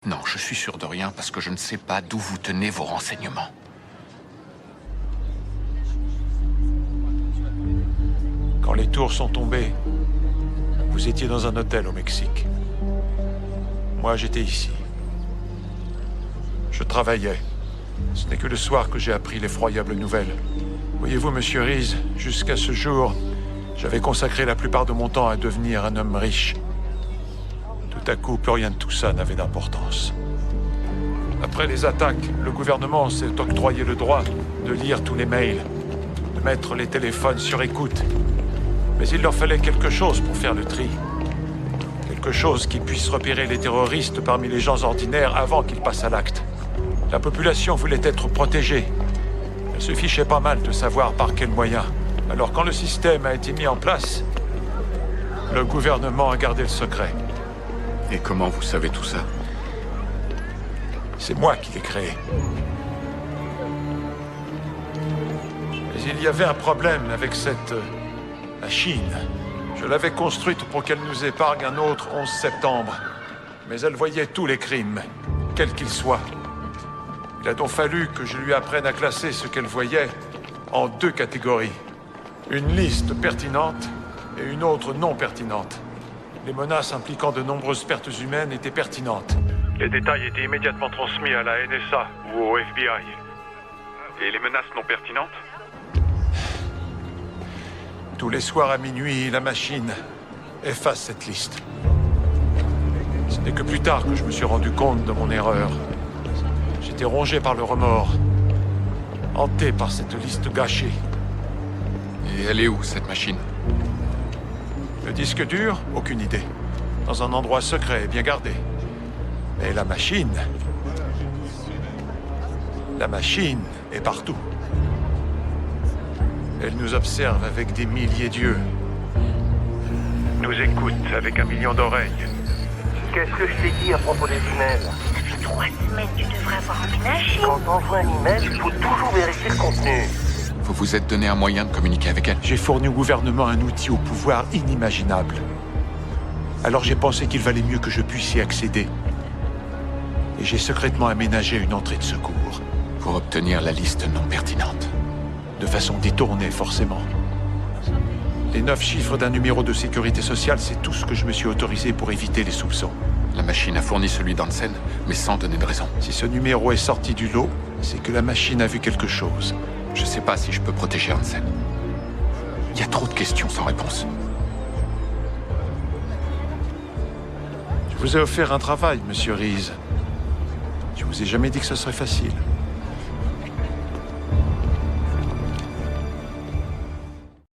Non, je suis sûr de rien parce que je ne sais pas d'où vous tenez vos renseignements. Quand les tours sont tombées, vous étiez dans un hôtel au Mexique. Moi, j'étais ici. Je travaillais. Ce n'est que le soir que j'ai appris l'effroyable nouvelle. Voyez-vous, monsieur Reese, jusqu'à ce jour, j'avais consacré la plupart de mon temps à devenir un homme riche. Tout à coup, plus rien de tout ça n'avait d'importance. Après les attaques, le gouvernement s'est octroyé le droit de lire tous les mails, de mettre les téléphones sur écoute. Mais il leur fallait quelque chose pour faire le tri. Quelque chose qui puisse repérer les terroristes parmi les gens ordinaires avant qu'ils passent à l'acte. La population voulait être protégée. Elle se fichait pas mal de savoir par quels moyens. Alors quand le système a été mis en place, le gouvernement a gardé le secret. Et comment vous savez tout ça? C'est moi qui l'ai créé. Mais il y avait un problème avec cette machine. Je l'avais construite pour qu'elle nous épargne un autre 11 septembre. Mais elle voyait tous les crimes, quels qu'ils soient. Il a donc fallu que je lui apprenne à classer ce qu'elle voyait en 2 catégories. Une liste pertinente et une autre non pertinente. Les menaces impliquant de nombreuses pertes humaines étaient pertinentes. Les détails étaient immédiatement transmis à la NSA ou au FBI. Et les menaces non pertinentes? Tous les soirs à minuit, la machine efface cette liste. Ce n'est que plus tard que je me suis rendu compte de mon erreur. J'étais rongé par le remords, hanté par cette liste gâchée. Et elle est où, cette machine? Le disque dur, aucune idée. Dans un endroit secret et bien gardé. Mais la machine est partout. Elle nous observe avec des milliers d'yeux. Nous écoute avec 1 million d'oreilles. Qu'est-ce que je t'ai dit à propos des emails? Ça fait 3 semaines, tu devrais avoir emménagé. Quand t'envoies un email, il faut toujours vérifier le contenu. Vous vous êtes donné un moyen de communiquer avec elle? J'ai fourni au gouvernement un outil au pouvoir inimaginable. Alors j'ai pensé qu'il valait mieux que je puisse y accéder. Et j'ai secrètement aménagé une entrée de secours. Pour obtenir la liste non pertinente. De façon détournée, forcément. Les 9 chiffres d'un numéro de sécurité sociale, c'est tout ce que je me suis autorisé pour éviter les soupçons. La machine a fourni celui d'Hansen, mais sans donner de raison. Si ce numéro est sorti du lot, c'est que la machine a vu quelque chose. Je sais pas si je peux protéger Hansen. Il y a trop de questions sans réponse. Je vous ai offert un travail, monsieur Reese. Je vous ai jamais dit que ce serait facile.